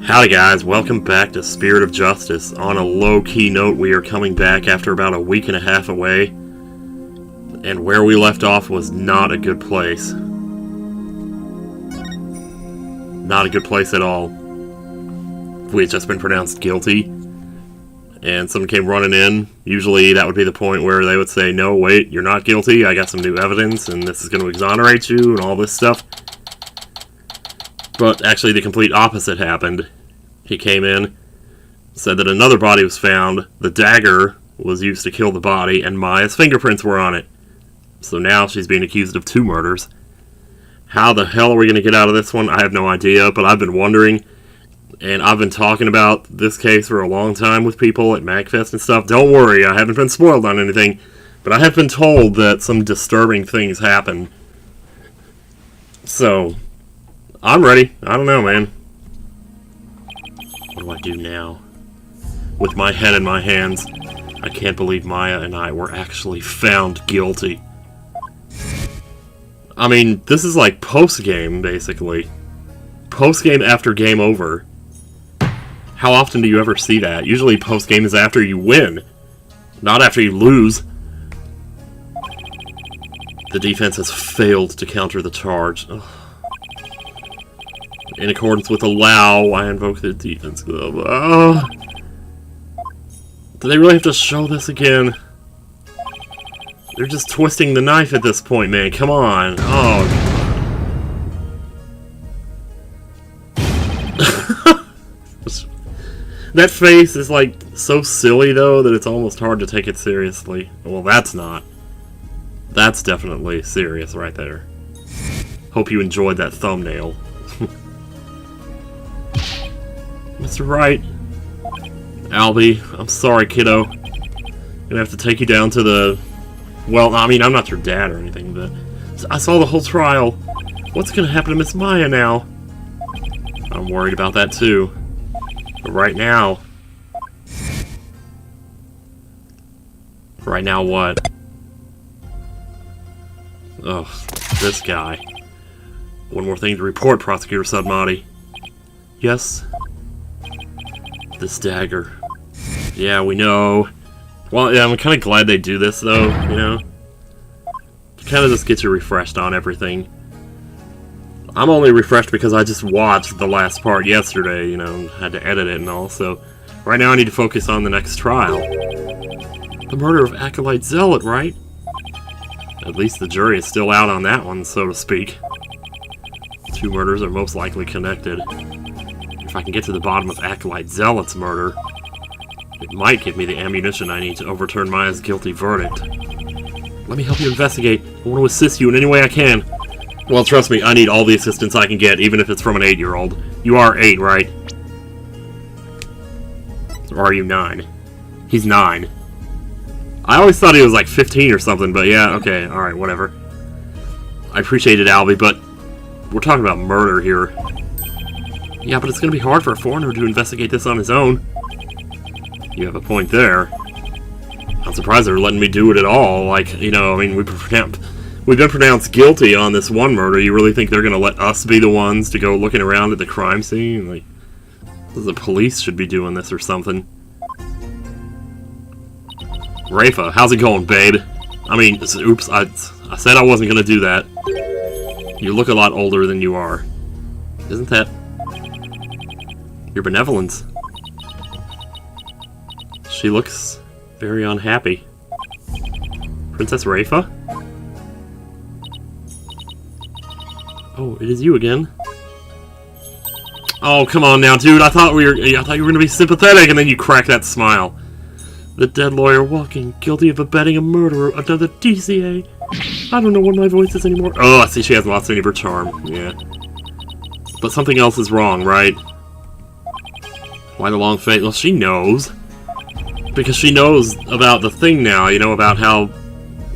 Howdy guys, welcome back to Spirit of Justice. On a low-key note, we are coming back after about a week and a half away, and where we left off was not a good place. Not a good place at all. We had just been pronounced guilty, and someone came running in. Usually that would be the point where they would say, no, wait, you're not guilty, I got some new evidence, and this is going to exonerate you, and all this stuff. But actually the complete opposite happened. He came in, said that another body was found, the dagger was used to kill the body, and Maya's fingerprints were on it. So now she's being accused of 2 murders. How the hell are we going to get out of this one? I have no idea, but I've been wondering, and I've been talking about this case for a long time with people at MagFest and stuff. Don't worry, I haven't been spoiled on anything, but I have been told that some disturbing things happen. So I'm ready. I don't know, man. What do I do now? With my head in my hands, I can't believe Maya and I were actually found guilty. I mean, this is like post-game, basically. Post-game after game over. How often do you ever see that? Usually post-game is after you win, not after you lose. The defense has failed to counter the charge. Ugh. In accordance with allow, I invoke the defense glove. Do they really have to show this again? They're just twisting the knife at this point, man. Come on. Oh. That face is like so silly though that it's almost hard to take it seriously. Well, that's not. That's definitely serious right there. Hope you enjoyed that thumbnail. Mr. Wright. Albie, I'm sorry, kiddo. Gonna have to take you down to the... Well, I mean, I'm not your dad or anything, but... I saw the whole trial. What's gonna happen to Miss Maya now? I'm worried about that, too. But right now... Right now what? Ugh, this guy. One more thing to report, Prosecutor Sudmati. Yes? This dagger. Yeah, we know. Well, yeah, I'm kind of glad they do this, though, you know? Kind of just gets you refreshed on everything. I'm only refreshed because I just watched the last part yesterday, you know, had to edit it and all, so... Right now I need to focus on the next trial. The murder of Acolyte Zealot, right? At least the jury is still out on that one, so to speak. 2 murders are most likely connected. If I can get to the bottom of Acolyte Zealot's murder, it might give me the ammunition I need to overturn Maya's guilty verdict. Let me help you investigate. I want to assist you in any way I can. Well, trust me, I need all the assistance I can get, even if it's from an 8-year-old. You are 8, right? Or are you 9? He's 9. I always thought he was like 15 or something, but yeah, okay, alright, whatever. I appreciate it, Albie, but we're talking about murder here. Yeah, but it's going to be hard for a foreigner to investigate this on his own. You have a point there. I'm surprised they're letting me do it at all. Like, you know, I mean, we've been pronounced guilty on this one murder. You really think they're going to let us be the ones to go looking around at the crime scene? Like, the police should be doing this or something. Rayfa, how's it going, babe? I mean, oops, I said I wasn't going to do that. You look a lot older than you are. Isn't that... your benevolence? She looks very unhappy. Princess Rayfa? Oh, it is you again. Oh, come on now, dude. I thought you were gonna be sympathetic, and then you crack that smile. The dead lawyer walking, guilty of abetting a murderer, another DCA. I don't know what my voice is anymore. Oh, I see she hasn't lost any of her charm. Yeah. But something else is wrong, right? Why the long face? Well, she knows. Because she knows about the thing now, you know, about how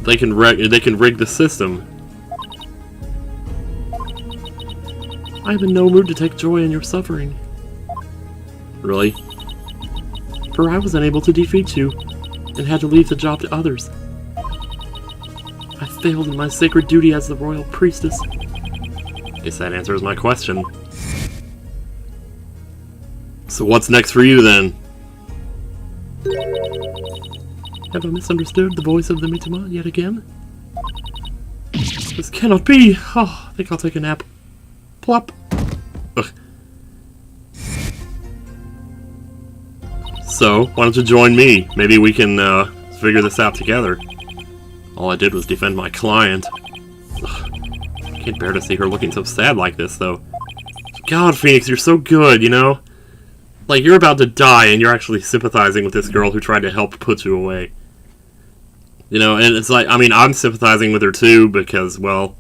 they can rig the system. I am in no mood to take joy in your suffering. Really? For I was unable to defeat you, and had to leave the job to others. I failed in my sacred duty as the royal priestess. Guess that answers my question. So what's next for you, then? Have I misunderstood the voice of the Mitama yet again? This cannot be! Oh, I think I'll take a nap. Plop! Ugh. So, why don't you join me? Maybe we can, figure this out together. All I did was defend my client. Ugh. I can't bear to see her looking so sad like this, though. God, Phoenix, you're so good, you know? Like, you're about to die, and you're actually sympathizing with this girl who tried to help put you away. You know, and it's like, I mean, I'm sympathizing with her too, because, well,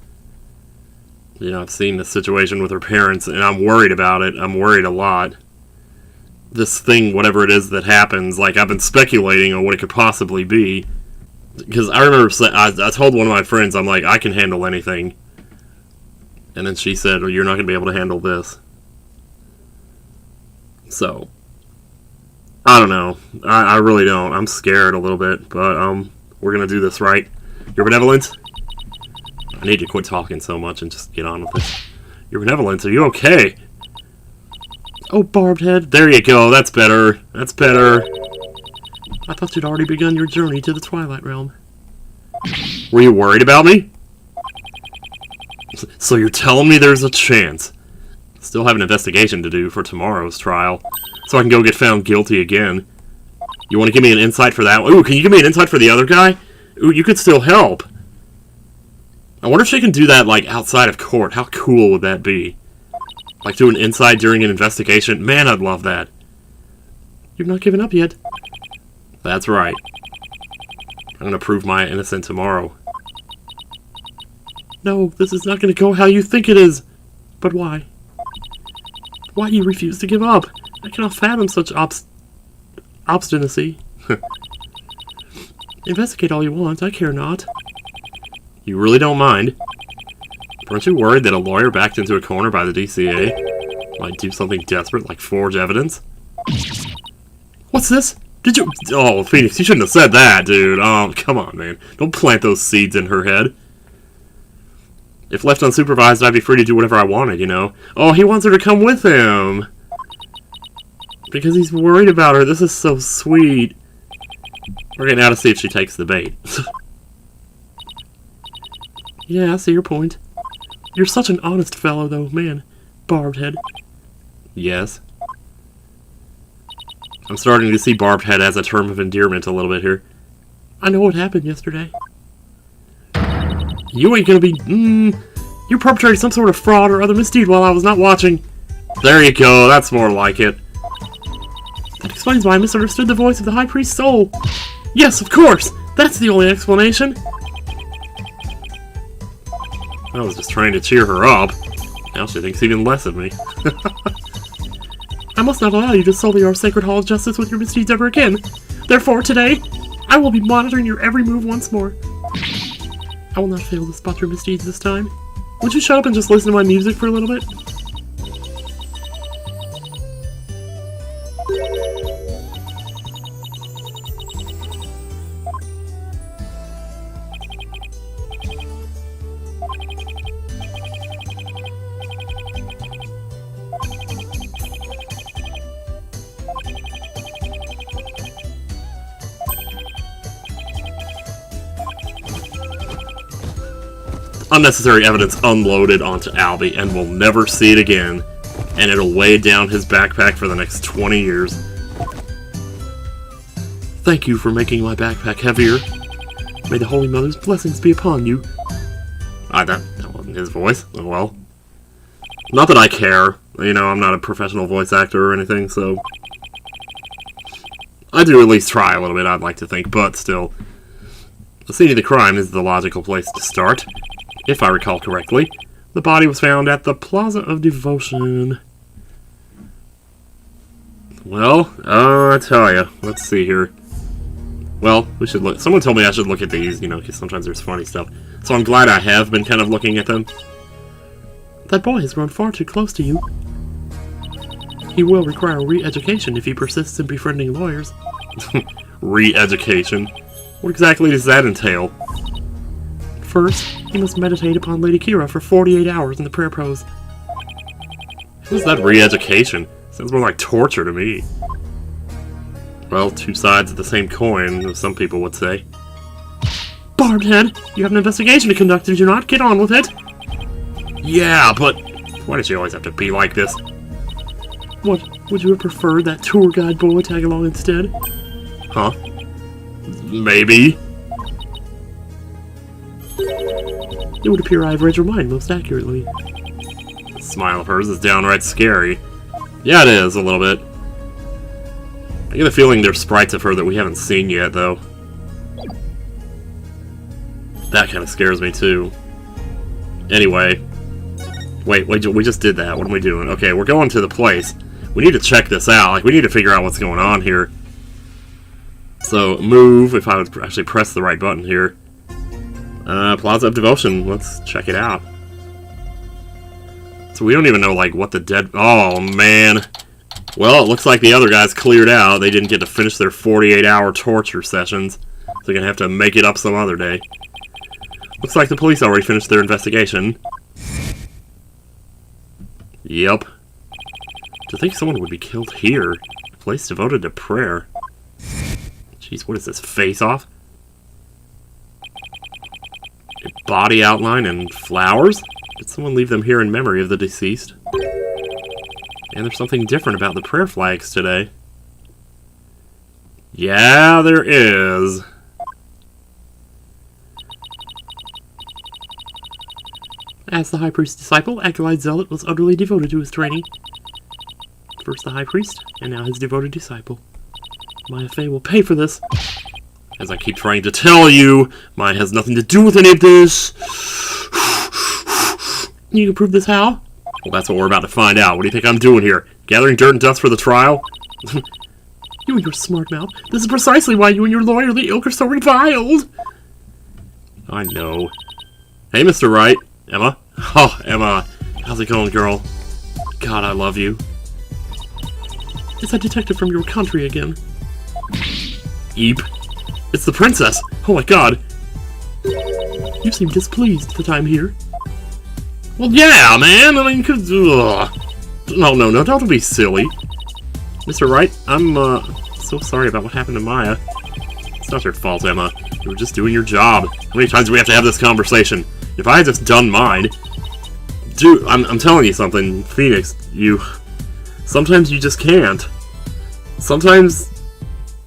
you know, I've seen this situation with her parents, and I'm worried about it. I'm worried a lot. This thing, whatever it is that happens, like, I've been speculating on what it could possibly be. Because I remember, I told one of my friends, I'm like, I can handle anything. And then she said, well, you're not going to be able to handle this. So, I don't know. I really don't. I'm scared a little bit, but, we're going to do this, right? Your benevolence? I need to quit talking so much and just get on with it. Your benevolence, are you okay? Oh, barbed head. There you go, that's better. That's better. I thought you'd already begun your journey to the Twilight Realm. Were you worried about me? So you're telling me there's a chance? Still have an investigation to do for tomorrow's trial, so I can go get found guilty again. You want to give me an insight for that one? Ooh, can you give me an insight for the other guy? Ooh, you could still help. I wonder if she can do that, like, outside of court. How cool would that be? Like, do an insight during an investigation? Man, I'd love that. You've not given up yet. That's right. I'm going to prove my innocence tomorrow. No, this is not going to go how you think it is. But why? Why do you refuse to give up? I cannot fathom such obstinacy. Investigate all you want, I care not. You really don't mind? Aren't you worried that a lawyer backed into a corner by the DCA might do something desperate like forge evidence? What's this? Did you... Oh, Phoenix, you shouldn't have said that, dude. Oh, come on, man. Don't plant those seeds in her head. If left unsupervised, I'd be free to do whatever I wanted, you know? Oh, he wants her to come with him! Because he's worried about her. This is so sweet. We're getting out to see if she takes the bait. Yeah, I see your point. You're such an honest fellow, though, man. Barbed head. Yes. I'm starting to see barbed head as a term of endearment a little bit here. I know what happened yesterday. You ain't gonna be... You perpetrated some sort of fraud or other misdeed while I was not watching. There you go, that's more like it. That explains why I misunderstood the voice of the High Priest's soul. Yes, of course! That's the only explanation. I was just trying to cheer her up. Now she thinks even less of me. I must not allow you to sully our sacred hall of justice with your misdeeds ever again. Therefore, today, I will be monitoring your every move once more. I will not fail to spot your misdeeds this time. Would you shut up and just listen to my music for a little bit? Unnecessary evidence unloaded onto Albie, and we'll never see it again. And it'll weigh down his backpack for the next 20 years. Thank you for making my backpack heavier. May the Holy Mother's blessings be upon you. That wasn't his voice. Oh well. Not that I care. You know, I'm not a professional voice actor or anything, so... I do at least try a little bit, I'd like to think, but still. The scene of the crime is the logical place to start. If I recall correctly, the body was found at the Plaza of Devotion. Well, I tell ya. Let's see here. Well, we should look. Someone told me I should look at these, you know, because sometimes there's funny stuff. So I'm glad I have been kind of looking at them. That boy has grown far too close to you. He will require re-education if he persists in befriending lawyers. Re-education? What exactly does that entail? First, he must meditate upon Lady Kira for 48 hours in the prayer pose. What is that re-education? Sounds Sounds more like torture to me. Well, two sides of the same coin, as some people would say. Barbed head, you have an investigation to conduct, did you not? Get on with it. Yeah, but why does she always have to be like this? What, would you have preferred that tour guide boy tag along instead? Huh? Maybe. It would appear I have read your mind most accurately. The smile of hers is downright scary. Yeah, it is, a little bit. I get a feeling there's sprites of her that we haven't seen yet, though. That kind of scares me, too. Anyway. Wait, we just did that. What are we doing? Okay, we're going to the place. We need to check this out. Like, we need to figure out what's going on here. So, move, if I would actually press the right button here. Plaza of Devotion. Let's check it out. So we don't even know, like, what the dead... Oh, man. Well, it looks like the other guys cleared out. They didn't get to finish their 48-hour torture sessions. So they're gonna have to make it up some other day. Looks like the police already finished their investigation. Yep. To think someone would be killed here. A place devoted to prayer. Jeez, what is this? Face off? A body outline and flowers? Did someone leave them here in memory of the deceased? And there's something different about the prayer flags today. Yeah, there is. As the high priest's disciple, Acolyte Zealot was utterly devoted to his training. First the high priest, and now his devoted disciple. Maya Fey will pay for this. As I keep trying to tell you, mine has nothing to do with any of this. You can prove this how? Well, that's what we're about to find out. What do you think I'm doing here? Gathering dirt and dust for the trial? You and your smart mouth. This is precisely why you and your lawyerly ilk are so reviled. I know. Hey, Mr. Wright. Emma? Oh, Emma. How's it going, girl? God, I love you. It's that detective from your country again. Eep. It's the princess! Oh my god! You seem displeased that I'm here. Well, yeah, man! I mean, cause... No, don't be silly. Mr. Wright, I'm, so sorry about what happened to Maya. It's not your fault, Emma. You were just doing your job. How many times do we have to have this conversation? If I had just done mine... Dude, I'm telling you something, Phoenix, sometimes you just can't. Sometimes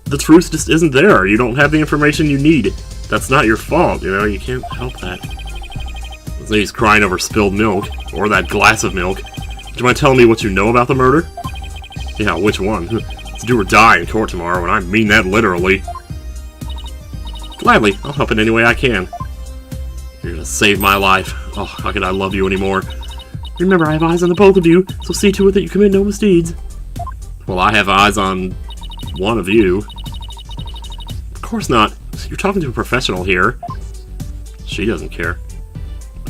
the truth just isn't there. You don't have the information you need. That's not your fault, you know? You can't help that. So he's crying over spilled milk, or that glass of milk. Do you mind telling me what you know about the murder? Yeah, which one? It's do or die in court tomorrow, and I mean that literally. Gladly, I'll help in any way I can. You're gonna save my life. Oh, how could I love you anymore? Remember, I have eyes on the both of you, so see to it that you commit no misdeeds. Well, I have eyes on one of you. Of course not. You're talking to a professional here. She doesn't care.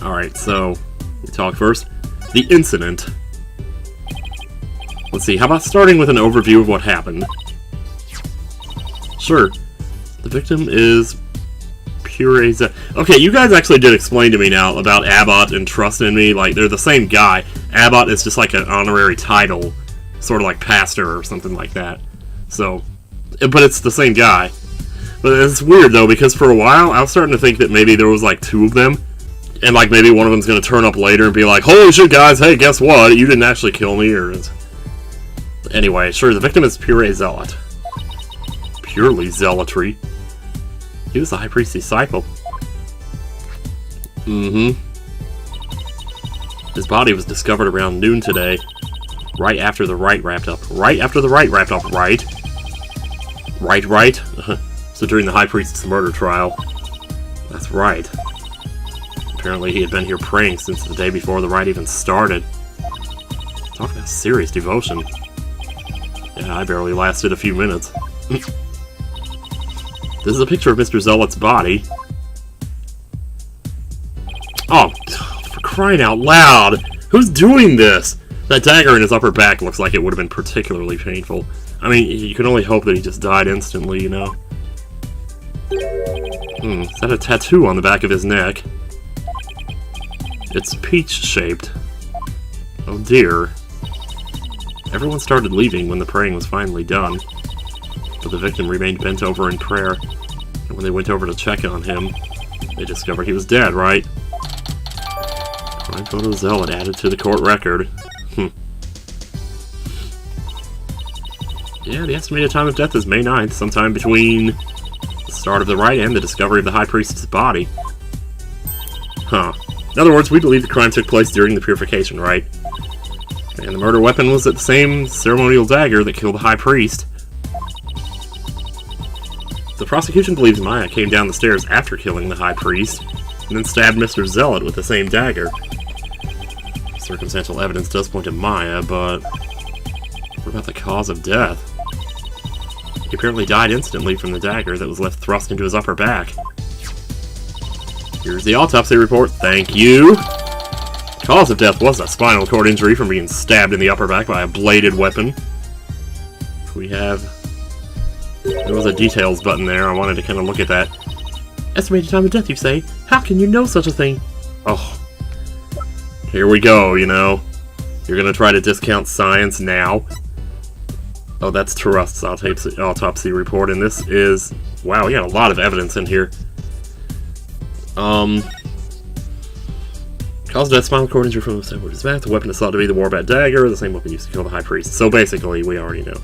Alright, so, we talk first. The incident. Let's see, how about starting with an overview of what happened? Sure. The victim is... Okay, you guys actually did explain to me now about Abbott and Trust in Me. Like, they're the same guy. Abbott is just like an honorary title. Sort of like pastor or something like that. So, but it's the same guy. But it's weird, though, because for a while, I was starting to think that maybe there was, like, two of them. And, like, maybe one of them's gonna turn up later and be like, holy shit, guys, hey, guess what? You didn't actually kill me, or... Anyway, sure, the victim is Pure Zealot. Purely zealotry. He was the high priest's disciple. His body was discovered around noon today. Right after the Wright wrapped up. Right after the Wright wrapped up, right? Right? So during the high priest's murder trial. That's right. Apparently he had been here praying since the day before the Wright even started. Talk about serious devotion. Yeah, I barely lasted a few minutes. This is a picture of Mr. Zealot's body. Oh, for crying out loud! Who's doing this? That dagger in his upper back looks like it would have been particularly painful. I mean, you can only hope that he just died instantly, you know? Is that a tattoo on the back of his neck? It's peach-shaped. Oh dear. Everyone started leaving when the praying was finally done, but the victim remained bent over in prayer, and when they went over to check on him, they discovered he was dead, right? Crime photo zealot added to the court record. Yeah, the estimated time of death is May 9th, sometime between the start of the rite and the discovery of the High Priest's body. Huh. In other words, we believe the crime took place during the purification rite. And the murder weapon was the same ceremonial dagger that killed the High Priest. The prosecution believes Maya came down the stairs after killing the High Priest, and then stabbed Mr. Zealot with the same dagger. Circumstantial evidence does point to Maya, but what about the cause of death? He apparently died instantly from the dagger that was left thrust into his upper back. Here's the autopsy report, thank you! Cause of death was a spinal cord injury from being stabbed in the upper back by a bladed weapon. We have... There was a details button there, I wanted to kind of look at that. Estimated time of death, you say? How can you know such a thing? Oh. Here we go, you know. You're gonna try to discount science now? Oh, that's Trust's autopsy report, and this is... Wow, we got a lot of evidence in here. Cause of death, spinal cord injury from his back. The weapon is thought to be the Warbat dagger, the same weapon used to kill the High Priest. So basically, we already know.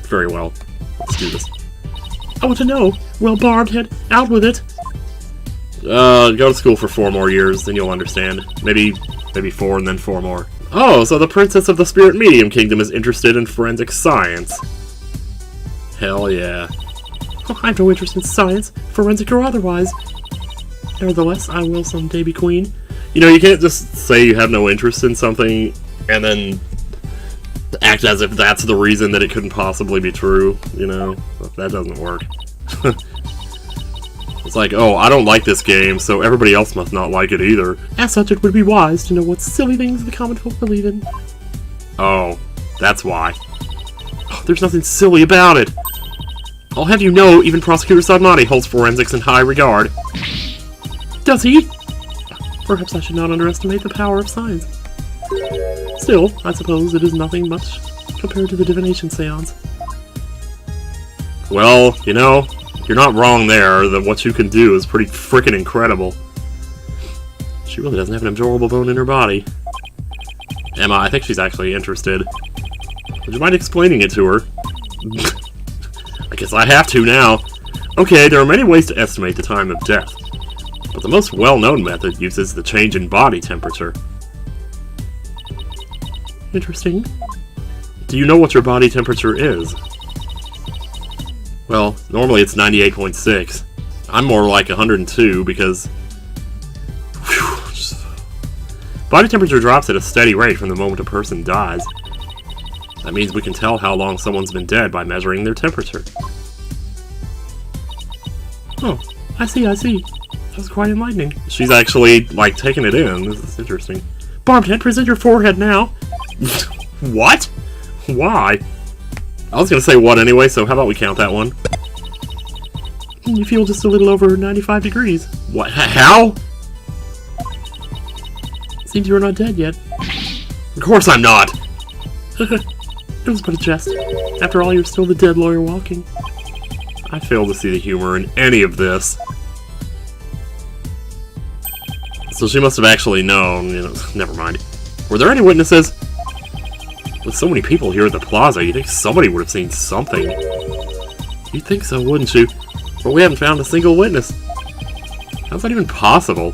Very well. Let's do this. I want to know. Well, Barbed Head, out with it. Go to school for 4 more years, then you'll understand. Maybe 4 and then 4 more. Oh, so the Princess of the Spirit Medium Kingdom is interested in forensic science. Hell yeah. Oh, I have no interest in science, forensic or otherwise. Nevertheless, I will someday be queen. You know, you can't just say you have no interest in something and then act as if that's the reason that it couldn't possibly be true, you know? That doesn't work. It's like, oh, I don't like this game, so everybody else must not like it either. As such, it would be wise to know what silly things the common folk believe in. Oh, that's why. Oh, there's nothing silly about it. I'll have you know, even Prosecutor Sadmati holds forensics in high regard. Does he? Perhaps I should not underestimate the power of science. Still, I suppose it is nothing much compared to the divination seance. Well, you know, you're not wrong there. That what you can do is pretty freaking incredible. She really doesn't have an absorbable bone in her body. Emma, I think she's actually interested. Would you mind explaining it to her? I guess I have to now. Okay, there are many ways to estimate the time of death, but the most well-known method uses the change in body temperature. Interesting. Do you know what your body temperature is? Well, normally it's 98.6. I'm more like 102 because... Body temperature drops at a steady rate from the moment a person dies. That means we can tell how long someone's been dead by measuring their temperature. Oh, I see. That was quite enlightening. She's actually, like, taking it in. This is interesting. Barbed Head, present your forehead now. What? Why? I was gonna say what anyway, so how about we count that one? You feel just a little over 95 degrees. What? How? Seems you are not dead yet. Of course I'm not! It was but a jest. After all, you're still the dead lawyer walking. I fail to see the humor in any of this. So she must have actually known, you know, never mind. Were there any witnesses? With so many people here at the plaza, you'd think somebody would have seen something. You'd think so, wouldn't you? But we haven't found a single witness. How's that even possible?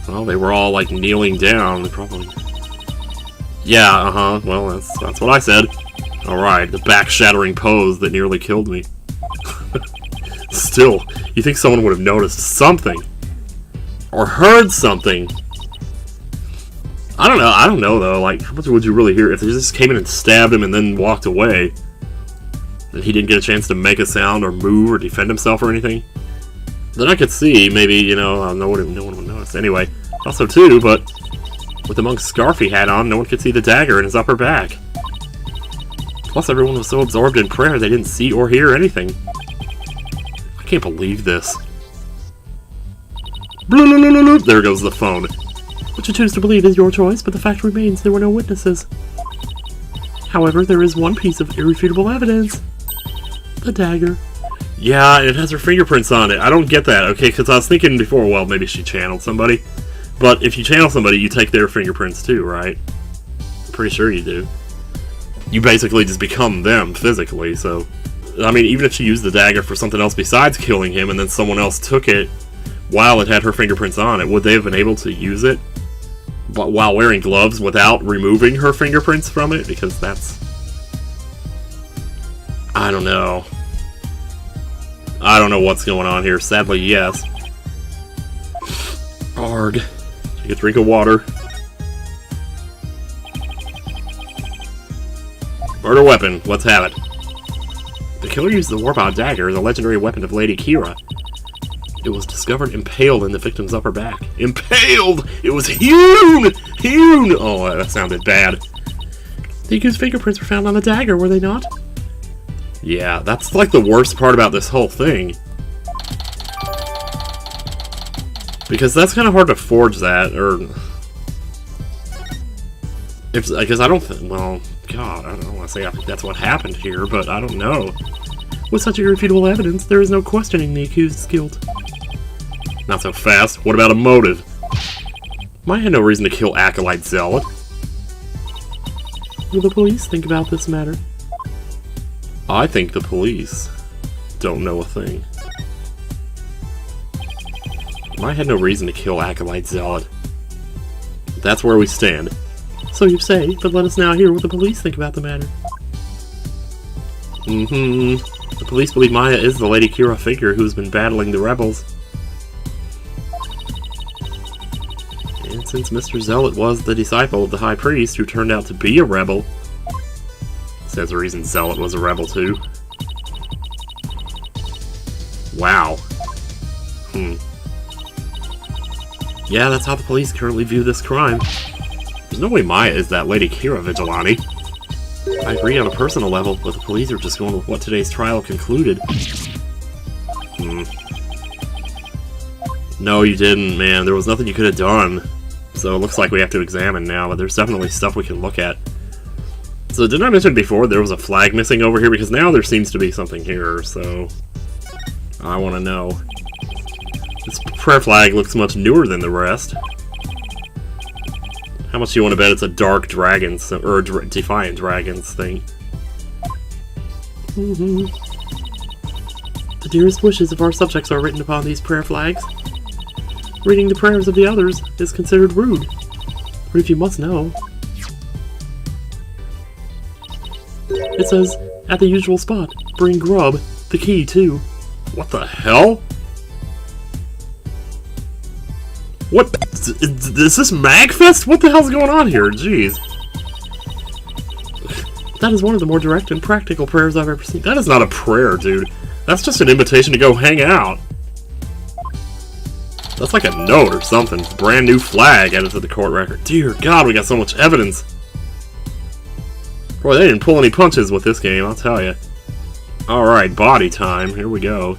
Well, they were all, like, kneeling down. They probably... Yeah, well, that's what I said. Alright, the back-shattering pose that nearly killed me. Still, you think someone would have noticed something? Or heard something? I don't know though, like, how much would you really hear if they just came in and stabbed him and then walked away? And he didn't get a chance to make a sound or move or defend himself or anything? Then I could see, maybe, you know, no one would notice. Anyway, also too, but with the monk's scarf he had on, no one could see the dagger in his upper back. Plus everyone was so absorbed in prayer they didn't see or hear anything. I can't believe this. There goes the phone. What you choose to believe is your choice, but the fact remains there were no witnesses. However, there is one piece of irrefutable evidence. The dagger. Yeah, it has her fingerprints on it. I don't get that, okay, because I was thinking before, well, maybe she channeled somebody. But if you channel somebody, you take their fingerprints too, right? I'm pretty sure you do. You basically just become them physically, so... I mean, even if she used the dagger for something else besides killing him, and then someone else took it while it had her fingerprints on it, would they have been able to use it but while wearing gloves without removing her fingerprints from it? Because that's... I don't know. I don't know what's going on here. Sadly, yes. Arg. Take a drink of water. Murder weapon. Let's have it. The killer used the Warbound dagger as a legendary weapon of Lady Kira. It was discovered impaled in the victim's upper back. Impaled! It was hewn! Hewn! Oh, that sounded bad. The accused's fingerprints were found on the dagger, were they not? Yeah, that's like the worst part about this whole thing. Because that's kind of hard to forge that, or... Because I don't think... Well, God, I don't want to say I think that's what happened here, but I don't know. With such irrefutable evidence, there is no questioning the accused's guilt. Not so fast. What about a motive? Maya had no reason to kill Acolyte Zealot. Will the police think about this matter? I think the police don't know a thing. Maya had no reason to kill Acolyte Zealot. That's where we stand. So you say, but let us now hear what the police think about the matter. The police believe Maya is the Lady Kira figure who's been battling the rebels. And since Mr. Zealot was the disciple of the High Priest who turned out to be a rebel, stands to reason Zealot was a rebel too. Wow. Yeah, that's how the police currently view this crime. There's no way Maya is that Lady Kira vigilante. I agree on a personal level, but the police are just going with what today's trial concluded. No, you didn't, man. There was nothing you could have done. So it looks like we have to examine now, but there's definitely stuff we can look at. So didn't I mention before there was a flag missing over here? Because now there seems to be something here, so... I want to know. This prayer flag looks much newer than the rest. How much do you want to bet it's a Dark Dragons, or a Defiant Dragons thing? The dearest wishes of our subjects are written upon these prayer flags. Reading the prayers of the others is considered rude. But if you must know... It says, at the usual spot, bring grub, the key too. What the hell? What? Is this Magfest? What the hell's going on here? Jeez. That is one of the more direct and practical prayers I've ever seen. That is not a prayer, dude. That's just an invitation to go hang out. That's like a note or something. Brand new flag added to the court record. Dear God, we got so much evidence. Boy, they didn't pull any punches with this game, I'll tell you. Alright, body time. Here we go.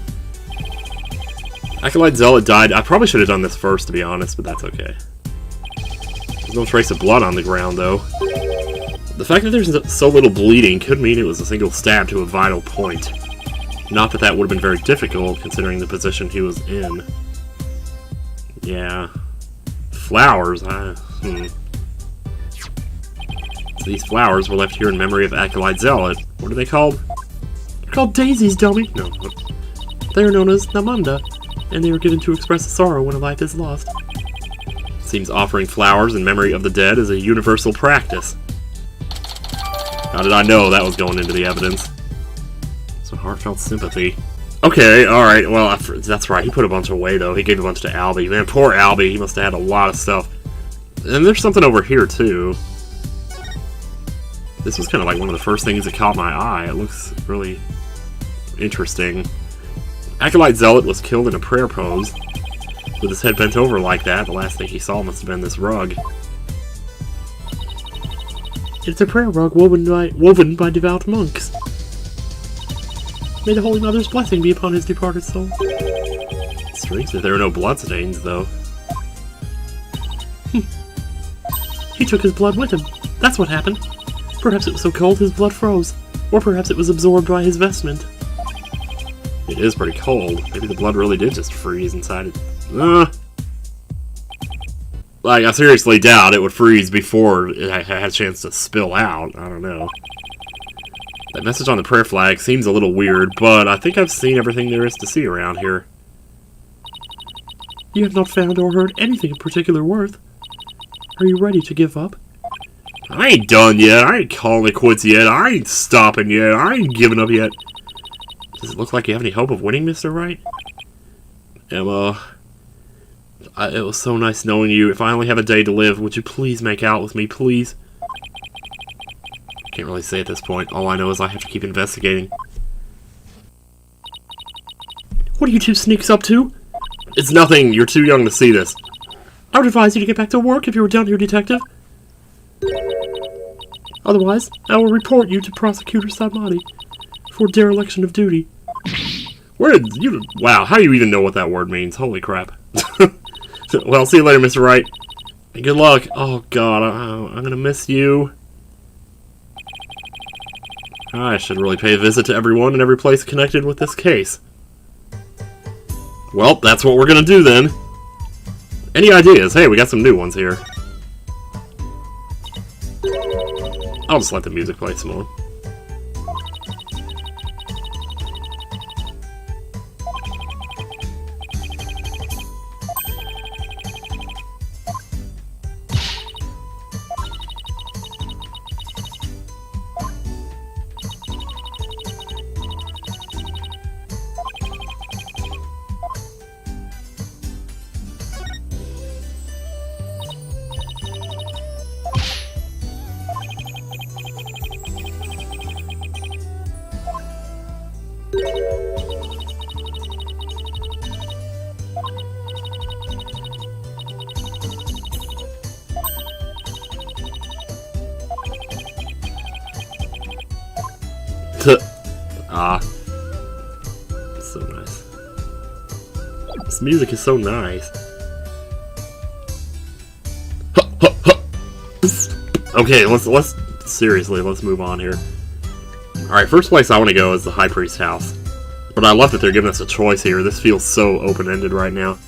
Acolyte Zealot died. I probably should have done this first, to be honest, but that's okay. There's no trace of blood on the ground, though. The fact that there's so little bleeding could mean it was a single stab to a vital point. Not that that would have been very difficult, considering the position he was in. Yeah. Flowers, These flowers were left here in memory of Acolyte Zealot. What are they called? They're called daisies, dummy! No. They are known as Namanda, and they are given to express sorrow when a life is lost. Seems offering flowers in memory of the dead is a universal practice. How did I know that was going into the evidence? So heartfelt sympathy. Okay, alright, well, that's right, he put a bunch away, though. He gave a bunch to Albie. Man, poor Albie, he must have had a lot of stuff. And there's something over here, too. This was kind of like one of the first things that caught my eye. It looks really interesting. Acolyte Zealot was killed in a prayer pose. With his head bent over like that, the last thing he saw must have been this rug. It's a prayer rug woven by devout monks. May the Holy Mother's blessing be upon his departed soul. It's strange that there are no bloodstains, though. He took his blood with him. That's what happened. Perhaps it was so cold his blood froze. Or perhaps it was absorbed by his vestment. It is pretty cold. Maybe the blood really did just freeze inside it. Like, I seriously doubt it would freeze before it had a chance to spill out. I don't know. That message on the prayer flag seems a little weird, but I think I've seen everything there is to see around here. You have not found or heard anything of particular worth. Are you ready to give up? I ain't done yet. I ain't calling it quits yet. I ain't stopping yet. I ain't giving up yet. Does it look like you have any hope of winning, Mr. Wright? Emma, it was so nice knowing you. If I only have a day to live, would you please make out with me, please? Can't really say at this point. All I know is I have to keep investigating. What are you two sneaks up to? It's nothing. You're too young to see this. I would advise you to get back to work if you were done here, Detective. Otherwise, I will report you to Prosecutor Samadi for dereliction of duty. Where did you... Wow, how do you even know what that word means? Holy crap. Well, see you later, Mr. Wright. And good luck. Oh, God, I'm gonna miss you. I should really pay a visit to everyone and every place connected with this case. Well, that's what we're gonna do then. Any ideas? Hey, we got some new ones here. I'll just let the music play some more. So nice. This music is so nice. Okay, let's seriously, let's move on here. Alright, first place I want to go is the High Priest's house. But I love that they're giving us a choice here. This feels so open-ended right now.